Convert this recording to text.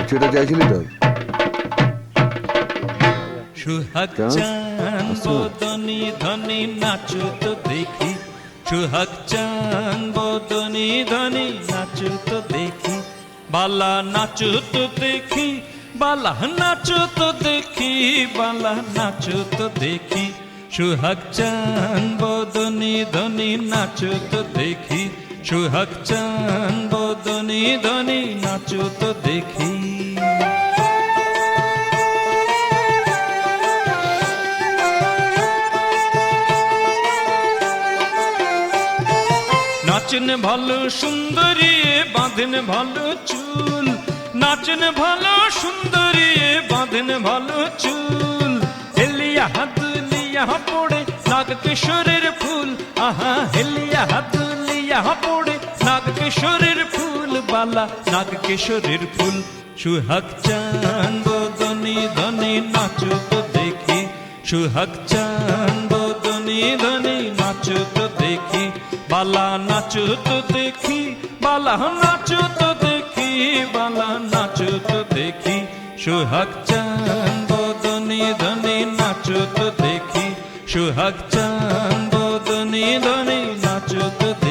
সেটা চাইছিলি তো? সুহাগ চান বদনি ধনি নাচো তো দেখি, সুহাগ চান বদনি ধনি নাচো তো দেখি, বালা নাচো তো দেখি, বালা নাচো তো দেখি, বালা নাচো তো দেখি। সুহাগ চান বদনি ধনি নাচো তো দেখি, সুহাগ চান বদনি ধনি নাচো তো দেখি। নাচেন ভালো সুন্দরী বাঁধেন ভালো চুল, নাচেন ভালো সুন্দরী বাঁধেন ভালো চুল, হেলিয়া হাত লিয়া পড়ে নাগ কিশোরের ফুল, আহা হেলিয়া হাত লিয়া পড়ে নাগ কিশোরের ফুল, বালা নাগ কিশোরের ফুল। সুহাগ চান বদনি ধনি নাচো তো দেখি, সুহাগ চান বদনি ধনি নাচো তো দেখি, বালা নাচো তো দেখি, বালা নাচো তো দেখি, বালা নাচো তো দেখি। সুহাগ চান বদনি ধনি নাচো তো দেখি, সুহাগ চান বদনি ধনি নাচো তো দেখি।